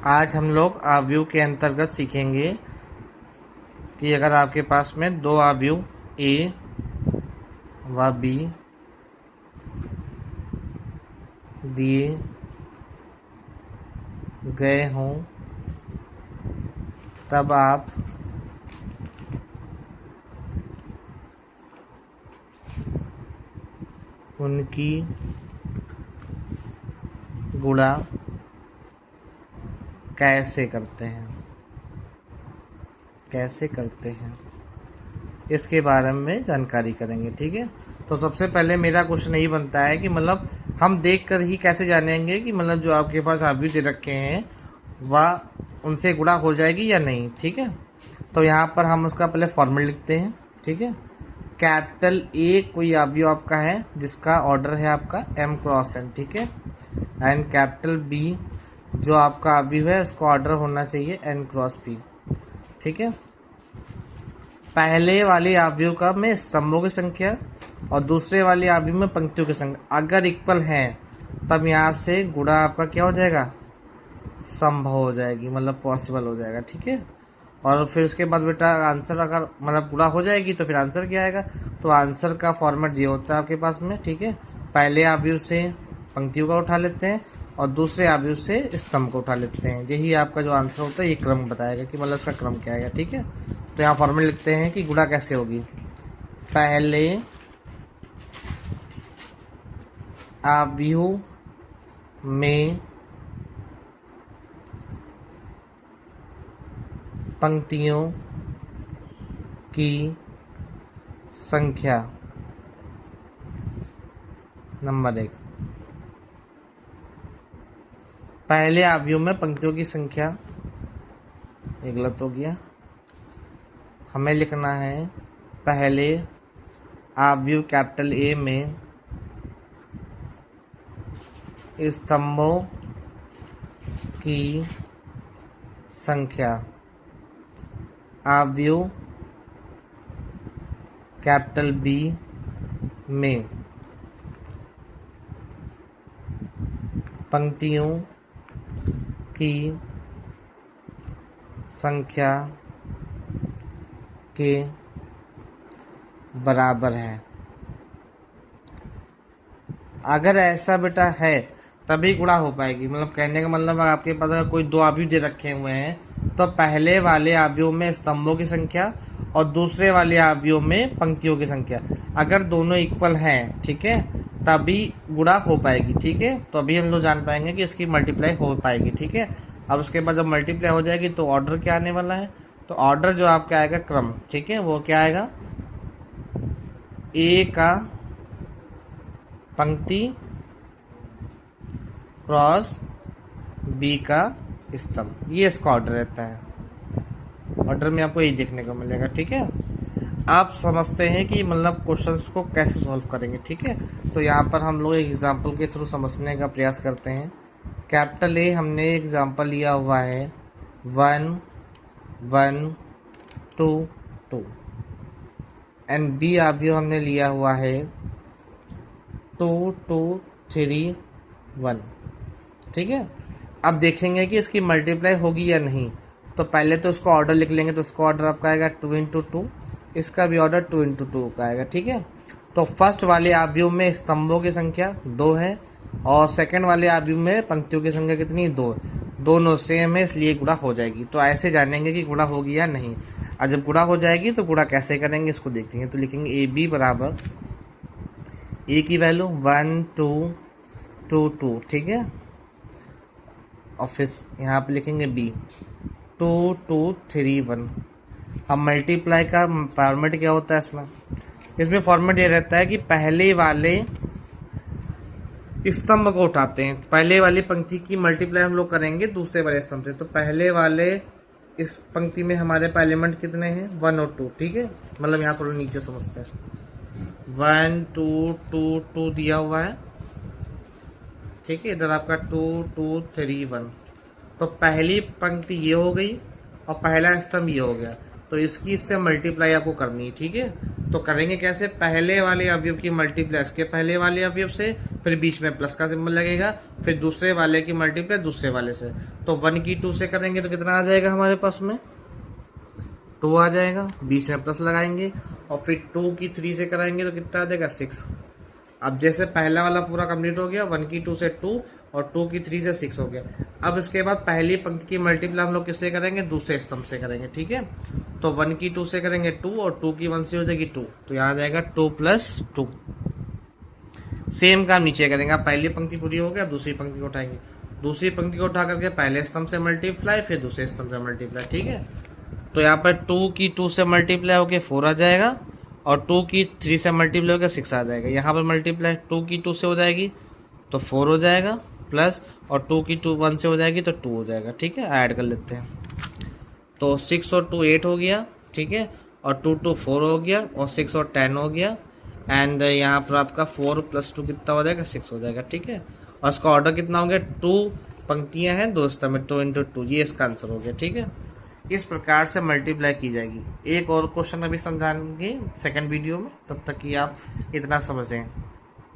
आज हम लोग आव्यूह के अंतर्गत सीखेंगे कि अगर आपके पास में दो आव्यूह ए व बी दिए गए हों तब आप उनकी गुणा कैसे करते हैं इसके बारे में जानकारी करेंगे। ठीक है, तो सबसे पहले मेरा क्वेश्चन यही बनता है कि मतलब हम देख कर ही कैसे जानेंगे कि मतलब जो आपके पास आव्यूह दे रखे हैं वह उनसे गुणा हो जाएगी या नहीं। ठीक है, तो यहाँ पर हम उसका पहले फॉर्मूला लिखते हैं। ठीक है, कैपिटल ए कोई आव्यूह आपका है जिसका ऑर्डर है आपका m क्रॉस n। ठीक है, एंड कैपिटल बी जो आपका आव्यूह है उसका ऑर्डर होना चाहिए n क्रॉस p। ठीक है, पहले वाले आव्यूह का में स्तंभों की संख्या और दूसरे वाले आव्यूह में पंक्तियों की संख्या अगर इक्वल हैं तब यहाँ से गुणा आपका क्या हो जाएगा, संभव हो जाएगी, मतलब पॉसिबल हो जाएगा। ठीक है, और फिर उसके बाद बेटा आंसर अगर मतलब गुणा हो जाएगी तो फिर आंसर क्या आएगा, तो आंसर का फॉर्मेट ये होता है आपके पास में। ठीक है, पहले आव्यूह से पंक्तियों का उठा लेते हैं और दूसरे आव्यूह से स्तंभ को उठा लेते हैं। यही आपका जो आंसर होता है ये क्रम बताएगा कि मतलब इसका क्रम क्या आएगा। ठीक है, तो यहाँ फॉर्मूला लिखते हैं कि गुणा कैसे होगी। पहले आव्यूह में पंक्तियों की संख्या नंबर 1। पहले आव्यूह में पंक्तियों की संख्या, ये गलत हो गया, हमें लिखना है पहले आव्यूह कैपिटल ए में स्तंभों की संख्या, आव्यूह कैपिटल बी में पंक्तियों की संख्या के बराबर है। अगर ऐसा बेटा है तभी गुणा हो पाएगी। मतलब कहने का मतलब आपके पास अगर कोई दो आव्यूह दे रखे हुए हैं तो पहले वाले आव्यूह में स्तंभों की संख्या और दूसरे वाले आव्यूह में पंक्तियों की संख्या अगर दोनों इक्वल हैं, ठीक है, तभी गुणा हो पाएगी। ठीक है, तो अभी हम लोग जान पाएंगे कि इसकी मल्टीप्लाई हो पाएगी। ठीक है, अब उसके बाद जब मल्टीप्लाई हो जाएगी तो ऑर्डर क्या आने वाला है, तो ऑर्डर जो आपका आएगा क्रम, ठीक है, वो क्या आएगा, ए का पंक्ति क्रॉस बी का स्तंभ, ये इसका ऑर्डर रहता है। ऑर्डर में आपको यही देखने को मिलेगा। ठीक है, आप समझते हैं कि मतलब क्वेश्चंस को कैसे सॉल्व करेंगे। ठीक है, तो यहाँ पर हम लोग एक एग्जांपल के थ्रू समझने का प्रयास करते हैं। कैपिटल ए हमने एग्जांपल लिया हुआ है 1 1 2 2 एंड बी आव्यूह हमने लिया हुआ है 2 2 3 1। ठीक है, अब देखेंगे कि इसकी मल्टीप्लाई होगी या नहीं। तो पहले तो उसको ऑर्डर लिख लेंगे, तो उसका ऑर्डर आपका आएगा 2 × 2, इसका भी ऑर्डर 2 × 2 का आएगा। ठीक है, तो फर्स्ट वाले आव्यूह में स्तंभों की संख्या 2 है और सेकंड वाले आव्यूह में पंक्तियों की संख्या कितनी, 2, दोनों सेम है, इसलिए गुणा हो जाएगी। तो ऐसे जानेंगे कि गुणा होगी या नहीं। और जब गुणा हो जाएगी तो गुणा कैसे करेंगे इसको देखेंगे। तो लिखेंगे ए बी बराबर ए की वैल्यू 1 2 2 2। ठीक है, और फिर यहाँ पे लिखेंगे बी 2 2 3 1। अब मल्टीप्लाई का फॉर्मेट क्या होता है इसमें फॉर्मेट ये रहता है कि पहले वाले स्तंभ को उठाते हैं, पहले वाली पंक्ति की मल्टीप्लाई हम लोग करेंगे दूसरे वाले स्तंभ से। तो पहले वाले इस पंक्ति में हमारे पास एलिमेंट कितने हैं, 1 और 2। ठीक है, मतलब यहाँ थोड़ा नीचे समझते हैं, 1 2 2 2 दिया हुआ है। ठीक है, इधर आपका 2 2 3 1। तो पहली पंक्ति ये हो गई और पहला स्तंभ ये हो गया, तो इसकी इससे मल्टीप्लाई आपको करनी है। ठीक है, तो करेंगे कैसे, पहले वाले अवयव की मल्टीप्लाई इसके पहले वाले अवयव से, फिर बीच में प्लस का सिंबल लगेगा, फिर दूसरे वाले की मल्टीप्लाई दूसरे वाले से। तो 1 की 2 से करेंगे तो कितना आ जाएगा हमारे पास में 2 आ जाएगा, बीच में प्लस लगाएंगे, और फिर 2 की 3 से कराएंगे तो कितना आ जाएगा 6। अब जैसे पहला वाला पूरा कंप्लीट हो गया, 1 की 2 से 2 और 2 की 3 से 6 हो गया। अब इसके बाद पहली पंक्ति की मल्टीप्लाई हम लोग किससे करेंगे, दूसरे स्तंभ से करेंगे, ठीक है। तो 1 की 2 से करेंगे 2 और 2 की 1 से हो जाएगी 2, तो यहाँ आ जाएगा 2 + 2। सेम काम नीचे करेंगे, आप पहली पंक्ति पूरी हो गया, दूसरी पंक्ति को उठाएंगे, दूसरी पंक्ति को उठा करके पहले स्तंभ से मल्टीप्लाई, फिर दूसरे स्तंभ से मल्टीप्लाई, ठीक है। तो यहाँ पर 2 की 2 से मल्टीप्लाई होकर 4 आ जाएगा, और 2 की 3 से मल्टीप्लाई होकर 6 आ जाएगा। यहाँ पर मल्टीप्लाई 2 की 2 से हो जाएगी तो 4 हो जाएगा, प्लस और 2 की 2 1 से हो जाएगी तो 2 हो जाएगा, ठीक है। ऐड कर लेते हैं, तो 6 और 2 8 हो गया, ठीक है, और 2 2 4 हो गया, और 6 और 10 हो गया, एंड यहाँ पर आपका 4 + 2 कितना हो जाएगा 6 हो जाएगा, ठीक है। और इसका ऑर्डर कितना हो गया, 2 पंक्तियाँ हैं 2 स्तंभ में, 2 × 2, ये इसका आंसर हो गया, ठीक है। इस प्रकार से मल्टीप्लाई की जाएगी। एक और क्वेश्चन अभी समझाएंगे सेकंड वीडियो में, तब तक कि आप इतना समझें।